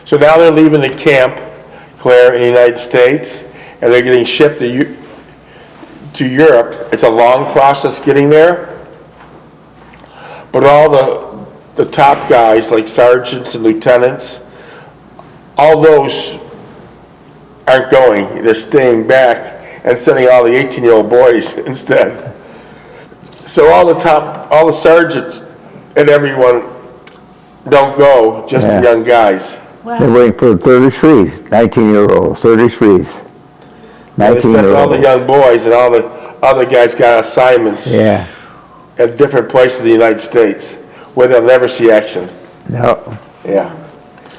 So now they're leaving the camp, Claire, in the United States, and they're getting shipped to Europe. It's a long process getting there, but all the top guys, like sergeants and lieutenants, all those aren't going. They're staying back and sending all the 18-year-old boys instead. So all the sergeants and everyone don't go, just the young guys. Wow. They're waiting for 33s, 19-year-olds, 33s. They sent all the young boys, and all the other guys got assignments at different places in the United States where they'll never see action. No. Yeah.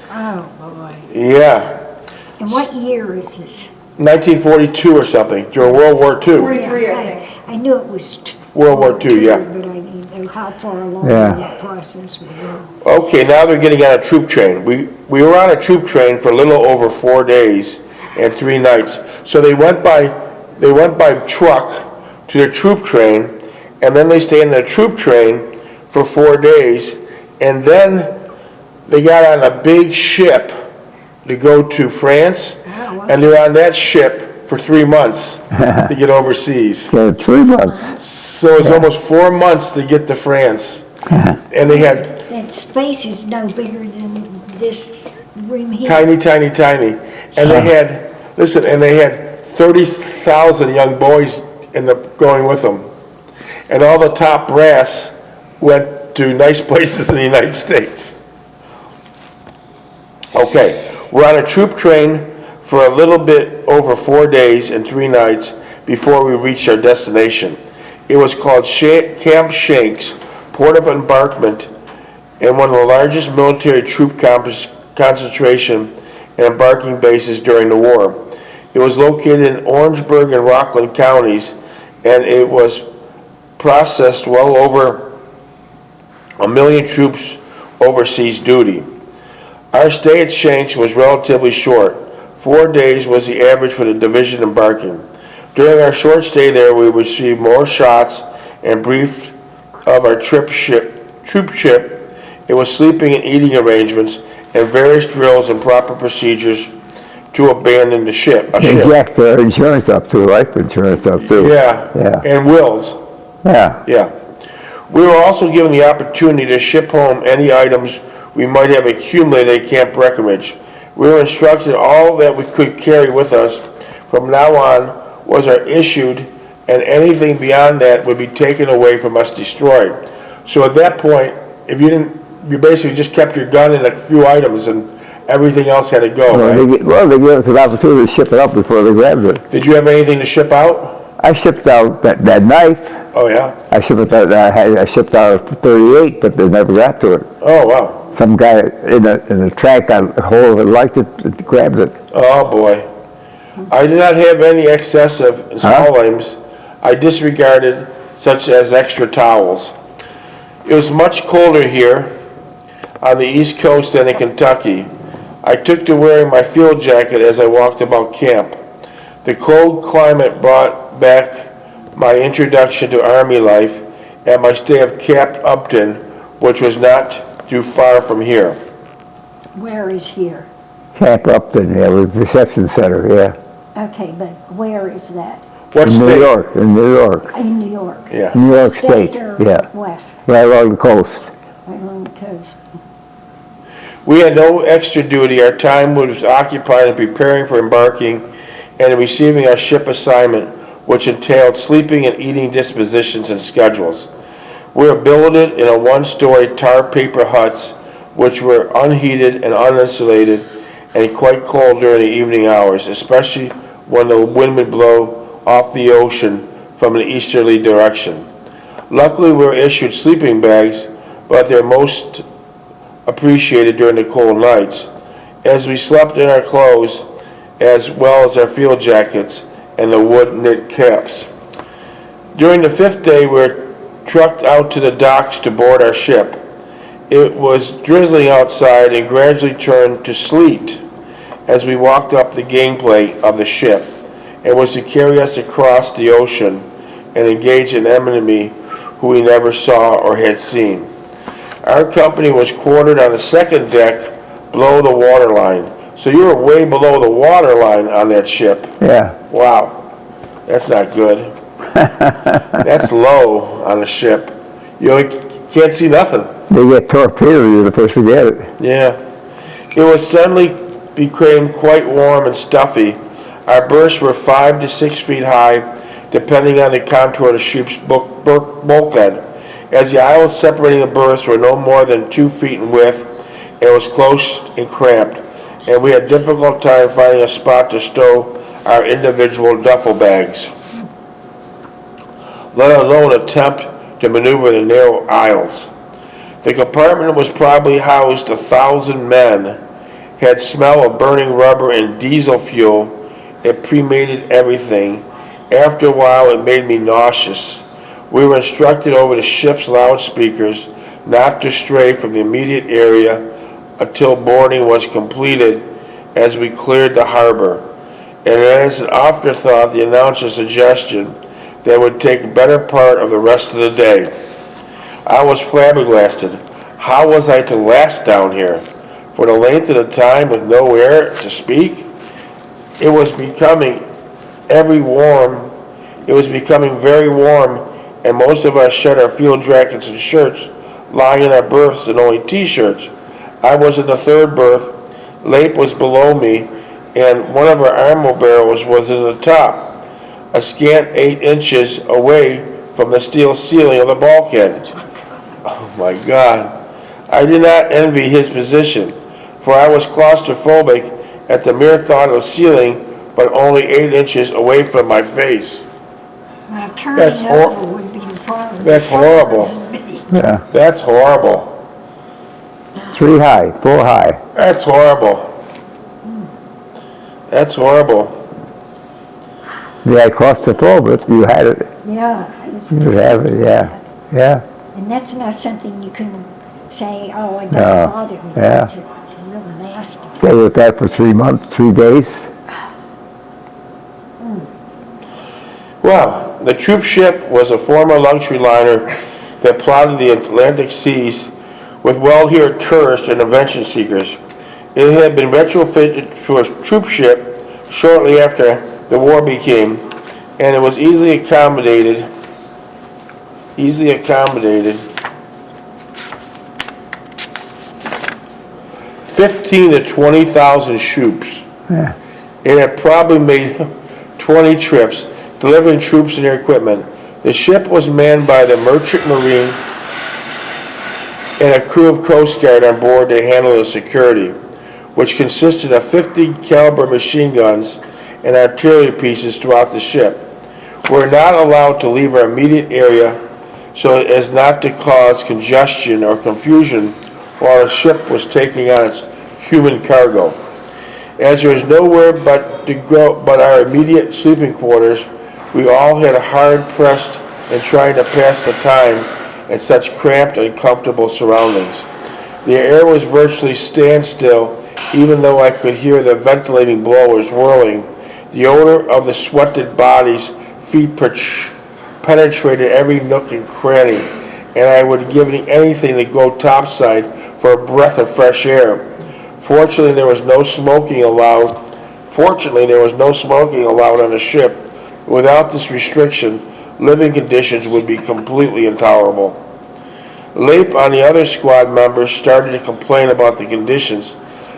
Oh, boy. Yeah. And what year is this? 1942 or something, during World War II. 43, I think. I knew it was World War II, yeah. But I didn't know how far along that process we were. Okay, now they're getting on a troop train. We were on a troop train for a little over 4 days and 3 nights. So they went by truck to the troop train, and then they stayed in the troop train for 4 days, and then they got on a big ship to go to France, and they're on that ship for 3 months to get overseas. Yeah, 3 months. So it was almost 4 months to get to France. And they had That space is no bigger than this room here. tiny. And they had, they had 30,000 young boys going with them. And all the top brass went to nice places in the United States. Okay, we're on a troop train for a little bit over 4 days and 3 nights before we reached our destination. It was called Camp Shanks, port of embarkment, and one of the largest military troop concentration and embarking bases during the war. It was located in Orangeburg and Rockland counties, and it was processed well over 1 million troops overseas duty. Our stay at Shanks was relatively short. 4 days was the average for the division embarking. During our short stay there, we received more shots and briefed of our troop ship. It was sleeping and eating arrangements and various drills and proper procedures to abandon the ship. They jacked their insurance up too, life insurance up too. Yeah. And wills. Yeah. We were also given the opportunity to ship home any items we might have accumulated at Camp Breckenridge. We were instructed all that we could carry with us from now on was our issued, and anything beyond that would be taken away from us, destroyed. So at that point, if you didn't, you basically just kept your gun and a few items, and everything else had to go. They gave us an opportunity to ship it out before they grabbed it. Did you have anything to ship out? I shipped out that knife. Oh yeah. I shipped out 38, but they never got to it. Oh wow. Some guy in the track got a hold of it, liked it, grabbed it. Oh boy. I did not have any excessive small items. I disregarded, such as extra towels. It was much colder here on the East Coast than in Kentucky. I took to wearing my field jacket as I walked about camp. The cold climate brought back my introduction to Army life and my stay at Camp Upton, which was not too far from here. Where is here? Camp Upton, with reception center, Okay, but where is that? What state? New York, in New York. In New York? Yeah. New York State, or west? Right along the coast. Right along the coast. We had no extra duty. Our time was occupied in preparing for embarking and in receiving our ship assignment, which entailed sleeping and eating dispositions and schedules. We were billeted in a one-story tar paper huts, which were unheated and uninsulated and quite cold during the evening hours, especially when the wind would blow off the ocean from an easterly direction. Luckily, we were issued sleeping bags, but they're most appreciated during the cold nights, as we slept in our clothes as well as our field jackets and the wood knit caps. During the 5th day, we were trucked out to the docks to board our ship. It was drizzling outside and gradually turned to sleet as we walked up the gangplank of the ship. It was to carry us across the ocean and engage an enemy who we never saw or had seen. Our company was quartered on the 2nd deck below the water line. So you were way below the water line on that ship. Yeah. Wow, that's not good. That's low on a ship. Can't see nothing. They get torpedoed if they forget it. Yeah. It was suddenly became quite warm and stuffy. Our berths were 5 to 6 feet high, depending on the contour of the ship's bulkhead. As the aisles separating the berths were no more than 2 feet in width, it was close and cramped, and we had difficult time finding a spot to stow our individual duffel bags, let alone attempt to maneuver the narrow aisles. The compartment was probably housed 1,000 men, had smell of burning rubber and diesel fuel. It permeated everything. After a while, it made me nauseous. We were instructed over the ship's loudspeakers not to stray from the immediate area until boarding was completed as we cleared the harbor. And as an afterthought, the announcer's suggestion that it would take a better part of the rest of the day. I was flabbergasted. How was I to last down here? For the length of the time with no air to speak? It was becoming very warm, and most of us shed our field jackets and shirts, lying in our berths in only t-shirts. I was in the third berth, Lape was below me, and one of our armor barrels was in the top, a scant 8 inches away from the steel ceiling of the bulkhead. Oh my God. I did not envy his position, for I was claustrophobic at the mere thought of ceiling, but only 8 inches away from my face. Now, That's turning over would be the problem. That's horrible. Yeah. That's horrible. 3 high, 4 high. That's horrible. That's horrible. Yeah, claustrophobic, you had it. Yeah. it's You just have it, like yeah. that. Yeah. And that's not something you can say, oh, it No, doesn't bother me. yeah. It's really nasty. Stay with that for 3 months, 3 days. Well, the troop ship was a former luxury liner that plotted the Atlantic seas with well-heeled tourists and invention seekers. It had been retrofitted to a troop ship shortly after the war began, and it was easily accommodated 15 to 20,000 troops. Yeah. It had probably made 20 trips, delivering troops and their equipment. The ship was manned by the Merchant Marine and a crew of Coast Guard on board to handle the security, which consisted of 50 caliber machine guns and artillery pieces throughout the ship. We were not allowed to leave our immediate area so as not to cause congestion or confusion while the ship was taking on its human cargo. As there was nowhere but our immediate sleeping quarters, we all had hard pressed in trying to pass the time in such cramped and uncomfortable surroundings. The air was virtually standstill, even though I could hear the ventilating blowers whirling. The odor of the sweated bodies, feet penetrated every nook and cranny, and I would give anything to go topside for a breath of fresh air. Fortunately, there was no smoking allowed on the ship. Without this restriction, living conditions would be completely intolerable. Lape and the other squad members started to complain about the conditions,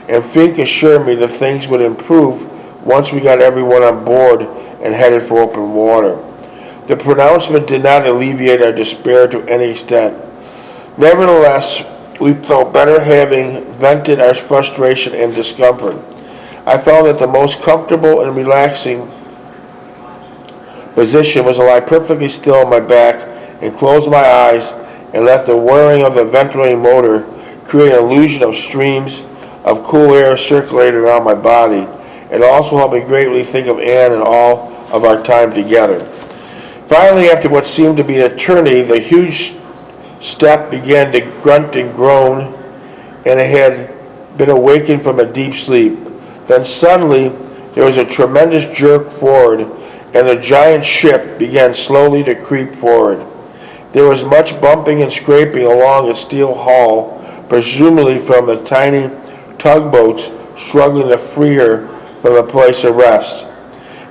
and Fink assured me that things would improve once we got everyone on board and headed for open water. The pronouncement did not alleviate our despair to any extent. Nevertheless, we felt better having vented our frustration and discomfort. I found that the most comfortable and relaxing position was to lie perfectly still on my back and close my eyes and let the whirring of the ventilating motor create an illusion of streams of cool air circulating around my body. It also helped me greatly think of Anne and all of our time together. Finally, after what seemed to be an eternity, the huge step began to grunt and groan, and it had been awakened from a deep sleep. Then suddenly, there was a tremendous jerk forward, and the giant ship began slowly to creep forward. There was much bumping and scraping along its steel hull, presumably from the tiny tugboats struggling to free her from a place of rest.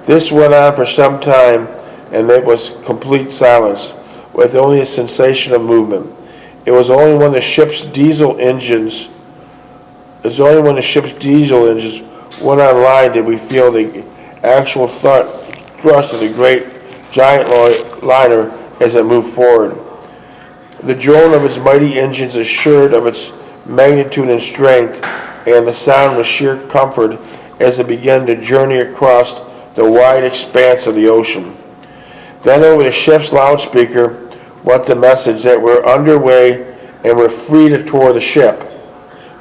This went on for some time, and it was complete silence, with only a sensation of movement. It was only when the ship's diesel engines went online did we feel the actual thrust of the great giant liner as it moved forward. The drone of its mighty engines assured of its magnitude and strength, and the sound was sheer comfort as it began to journey across the wide expanse of the ocean. Then over the ship's loudspeaker went the message that we're underway and we're free to tour the ship.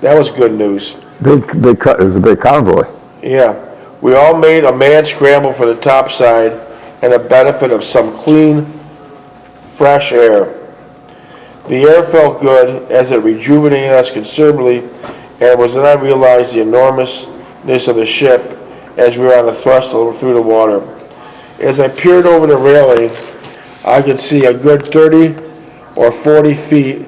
That was good news. It was a big convoy. Yeah. We all made a mad scramble for the topside and the benefit of some clean, fresh air. The air felt good as it rejuvenated us considerably, and it was then I realized the enormousness of the ship as we were on the thrust through the water. As I peered over the railing, I could see a good 30 or 40 feet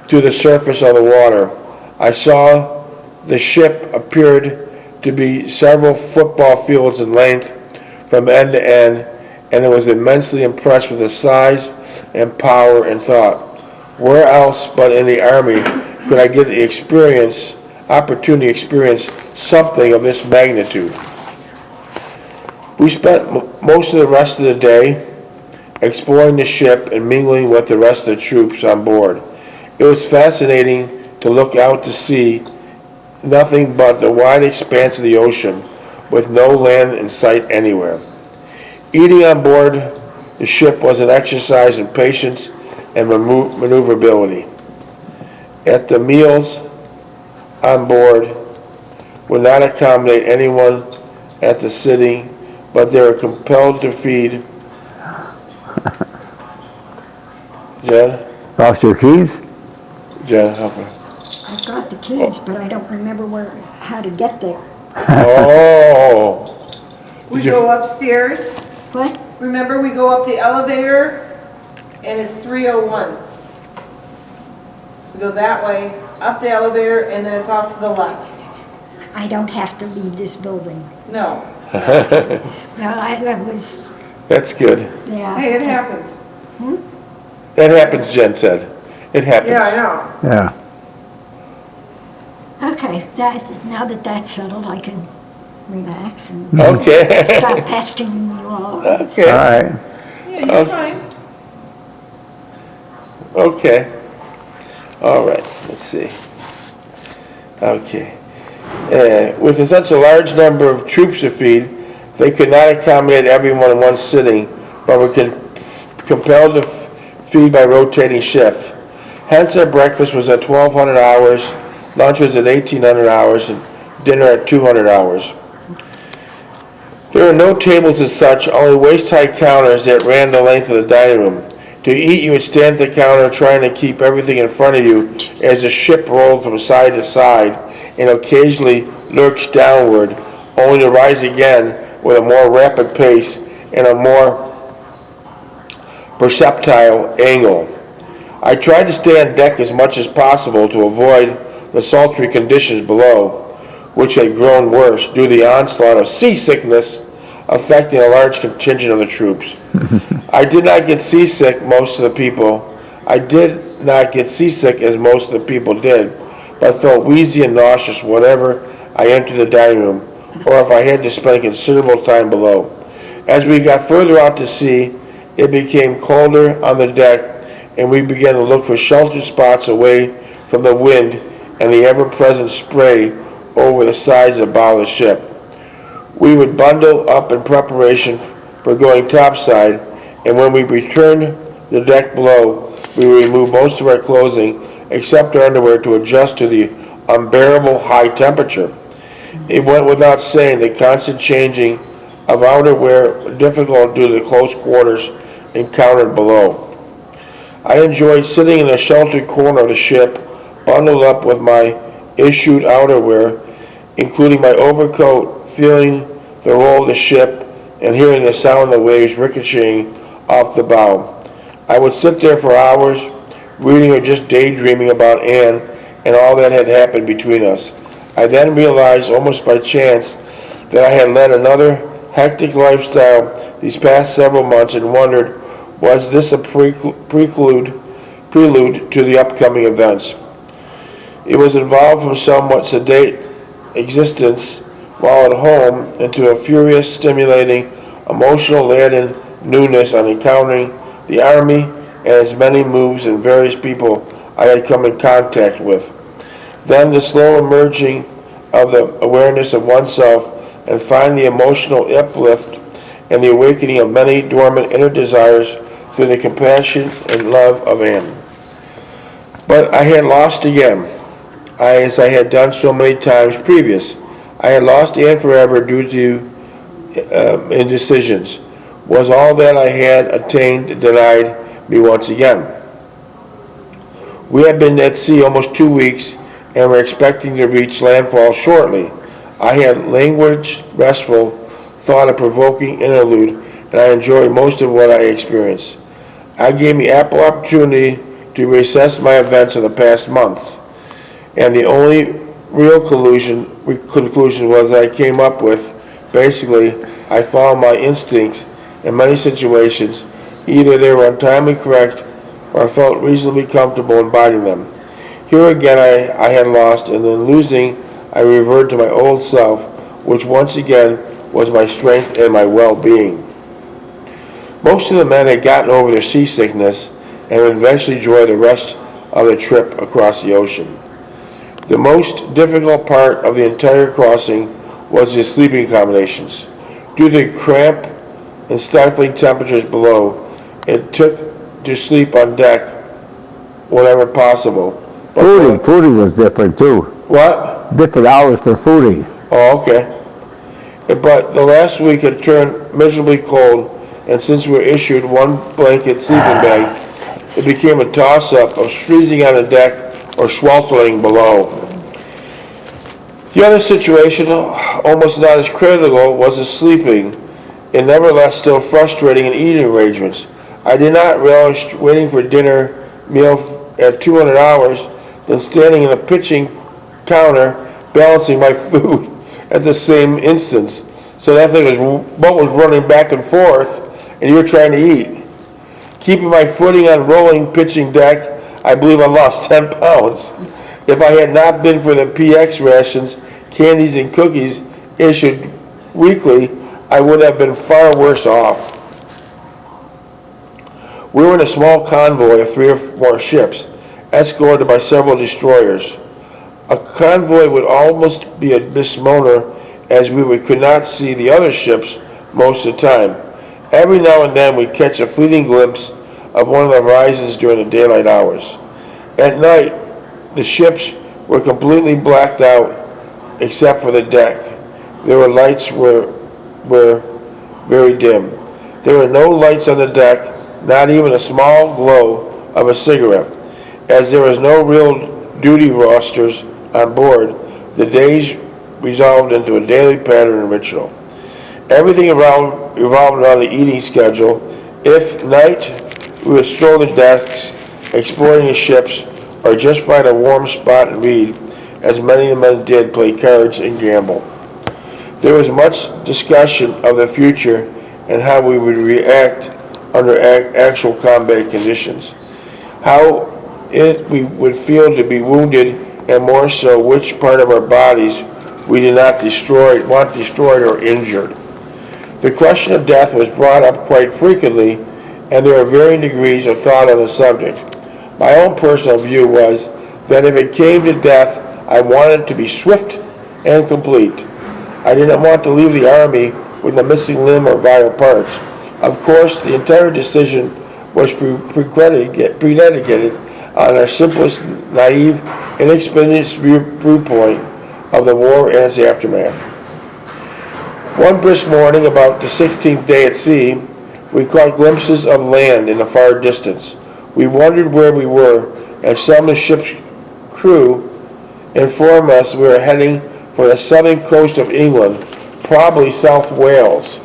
to the surface of the water. I saw the ship appeared to be several football fields in length from end to end, and I was immensely impressed with the size and power and thought, where else but in the Army could I get the opportunity to experience something of this magnitude? We spent most of the rest of the day exploring the ship and mingling with the rest of the troops on board. It was fascinating to look out to sea, nothing but the wide expanse of the ocean, with no land in sight anywhere. Eating on board the ship was an exercise in patience and maneuverability. At the meals on board would not accommodate anyone at the sitting, but they were compelled to feed. Jen? Lost your keys? Jen, help me. I got the keys, but I don't remember how to get there. Oh. We Did you- go upstairs. What? Remember, we go up the elevator, and it's 301. We go that way, up the elevator, and then it's off to the left. I don't have to leave this building. No. No, I was, That's good. yeah. Hey, it happens. That happens, Jen said. It happens. Yeah, I know. Yeah. Okay, now that that's settled, I can relax and Okay. stop pestering you all. All Okay. right. Yeah, you're fine. Okay. All right. Let's see. Okay. With such a large number of troops to feed, they could not accommodate everyone in one sitting, but were compelled to feed by rotating shift. Hence, our breakfast was at 1,200 hours, lunch was at 1,800 hours, and dinner at 200 hours. There were no tables as such, only waist-high counters that ran the length of the dining room. To eat, you would stand at the counter trying to keep everything in front of you as the ship rolled from side to side and occasionally lurched downward, only to rise again with a more rapid pace and a more perceptile angle. I tried to stay on deck as much as possible to avoid the sultry conditions below, which had grown worse due to the onslaught of seasickness affecting a large contingent of the troops. I did not get seasick as most of the people did, but felt wheezy and nauseous whenever I entered the dining room, or if I had to spend considerable time below. As we got further out to sea, it became colder on the deck, and we began to look for sheltered spots away from the wind and the ever-present spray over the sides of the bow of the ship. We would bundle up in preparation for going topside, and when we returned the deck below, we would remove most of our clothing, except our underwear, to adjust to the unbearable high temperature. It went without saying the constant changing of outerwear was difficult due to the close quarters encountered below. I enjoyed sitting in a sheltered corner of the ship, bundled up with my issued outerwear, including my overcoat, feeling the roll of the ship and hearing the sound of the waves ricocheting off the bow. I would sit there for hours, reading or just daydreaming about Anne and all that had happened between us. I then realized, almost by chance, that I had led another hectic lifestyle these past several months and wondered, was this a prelude to the upcoming events? It was involved from somewhat sedate existence while at home into a furious, stimulating, emotional-laden newness on encountering the Army and its many moves and various people I had come in contact with. Then the slow emerging of the awareness of oneself and finally the emotional uplift and the awakening of many dormant inner desires through the compassion and love of Anne. But I had lost again, as I had done so many times previous. I had lost Anne forever due to indecisions. Was all that I had attained denied me once again? We had been at sea almost 2 weeks and were expecting to reach landfall shortly. I had languid, restful, thought-provoking interlude, and I enjoyed most of what I experienced. I gave me ample opportunity to reassess my events of the past month, and the only real conclusion was that I came up with, basically, I followed my instincts in many situations. Either they were entirely correct or I felt reasonably comfortable embodying them. Here again I had lost, and in losing I reverted to my old self, which once again was my strength and my well-being. Most of the men had gotten over their seasickness and would eventually enjoy the rest of the trip across the ocean. The most difficult part of the entire crossing was the sleeping accommodations. Due to the cramp and stifling temperatures below, it took to sleep on deck whenever possible. Fooding was different too. What? Different hours for fooding. Oh, okay. But the last week had turned miserably cold, and since we were issued one blanket sleeping bag, it became a toss-up of freezing on the deck or sweltering below. The other situation, almost not as critical, was the sleeping, and nevertheless still frustrating in eating arrangements. I did not relish waiting for dinner meal at 200 hours, then standing in a pitching counter balancing my food at the same instance. So that thing was running back and forth, and you were trying to eat. Keeping my footing on rolling pitching deck, I believe I lost 10 pounds. If I had not been for the PX rations, candies, and cookies issued weekly, I would have been far worse off. We were in a small convoy of 3 or 4 ships, escorted by several destroyers. A convoy would almost be a misnomer, as we could not see the other ships most of the time. Every now and then we'd catch a fleeting glimpse of one of the horizons during the daylight hours. At night, the ships were completely blacked out except for the deck. Their lights were very dim. There were no lights on the deck, not even a small glow of a cigarette. As there was no real duty rosters on board, the days resolved into a daily pattern and ritual. Everything revolved around the eating schedule. If night, we would stroll the decks, exploring the ships, or just find a warm spot and read, as many of the men did play cards and gamble. There was much discussion of the future and how we would react under actual combat conditions, how we would feel to be wounded, and more so which part of our bodies we did not want destroyed or injured. The question of death was brought up quite frequently, and there are varying degrees of thought on the subject. My own personal view was that if it came to death, I wanted it to be swift and complete. I didn't want to leave the Army with a missing limb or vital parts. Of course, the entire decision was predicated on our simplest, naive, inexperienced viewpoint of the war and its aftermath. One brisk morning, about the 16th day at sea, we caught glimpses of land in the far distance. We wondered where we were, and some of the ship's crew informed us we were heading for the southern coast of England, probably South Wales.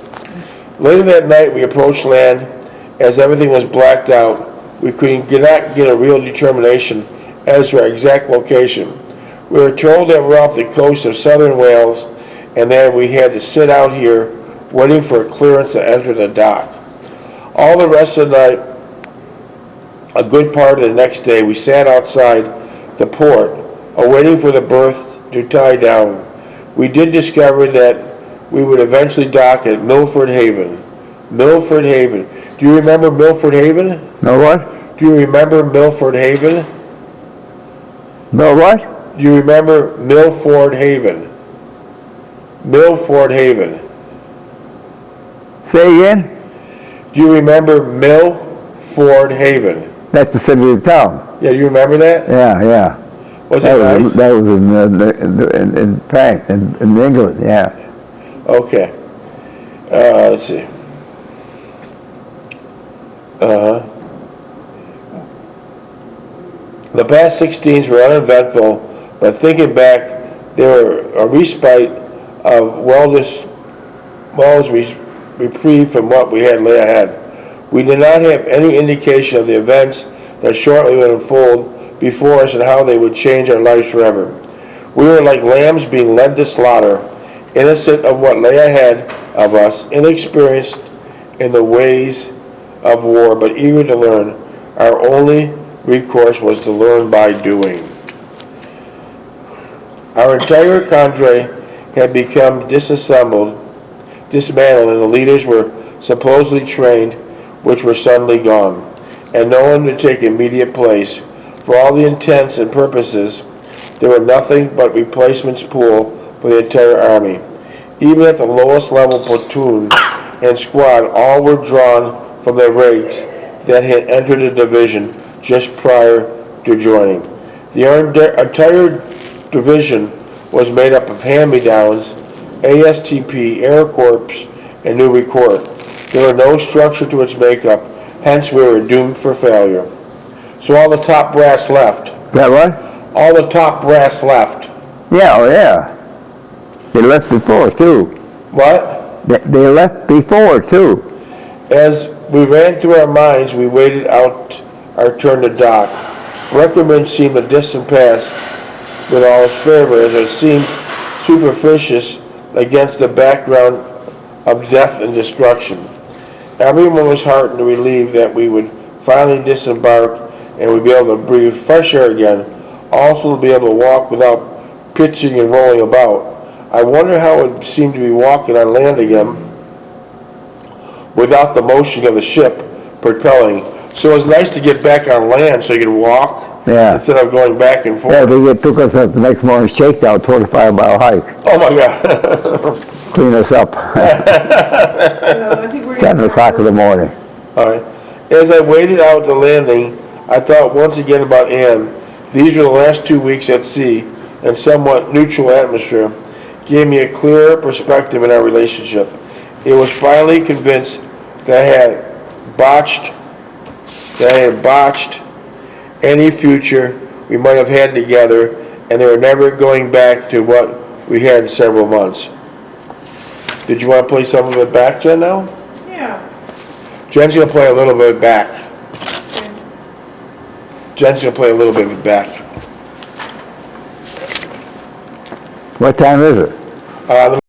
Later that night, we approached land. As everything was blacked out, we could not get a real determination as to our exact location. We were told that we're off the coast of southern Wales and that we had to sit out here waiting for a clearance to enter the dock. All the rest of the night, a good part of the next day, we sat outside the port, awaiting for the berth to tie down. We did discover that we would eventually dock at Milford Haven. Milford Haven. Do you remember Milford Haven? No what? Do you remember Milford Haven? No what? Do you remember Milford Haven? Milford Haven. Say again? Do you remember Milford Haven? That's the city of town. Yeah, you remember that? Yeah, yeah. Was it nice? That was in fact, in England, yeah. Okay. Let's see. The past 16s were uneventful, but thinking back, they were a respite of reprieve from what we had lay ahead. We did not have any indication of the events that shortly would unfold before us and how they would change our lives forever. We were like lambs being led to slaughter, innocent of what lay ahead of us, inexperienced in the ways of war, but eager to learn. Our only recourse was to learn by doing. Our entire cadre had become dismantled, and the leaders were supposedly trained, which were suddenly gone, and no one to take immediate place. For all the intents and purposes, there were nothing but replacements pool for the entire army. Even at the lowest level platoon and squad, all were drawn from the ranks that had entered the division just prior to joining. The entire division was made up of hand-me-downs, ASTP, Air Corps, and New Recruit. There was no structure to its makeup, hence we were doomed for failure. So all the top brass left. Is that what? All the top brass left. Yeah, oh yeah. They left before, too. What? They left before, too. As we ran through our minds, we waited out our turn to dock. Breckenridge seemed a distant past with all its fervor, as it seemed superficious against the background of death and destruction. Everyone was heartened and relieved that we would finally disembark and we'd be able to breathe fresh air again, also to be able to walk without pitching and rolling about. I wonder how it would seem to be walking on land again without the motion of the ship propelling. So it was nice to get back on land so you could walk instead of going back and forth. Yeah, they took us up the next morning's shakedown, 25-mile hike. Oh my God. Clean us up. I think we're 7 o'clock in the morning. All right. As I waited out the landing, I thought once again about Anne. These were the last 2 weeks at sea, and somewhat neutral atmosphere gave me a clearer perspective in our relationship. It was finally convinced that I had botched any future we might have had together, and they were never going back to what we had in several months. Did you want to play some of it back, Jen, now? Yeah. Jen's going to play a little bit of it back. Jen's going to play a little bit of it back. What time is it? Let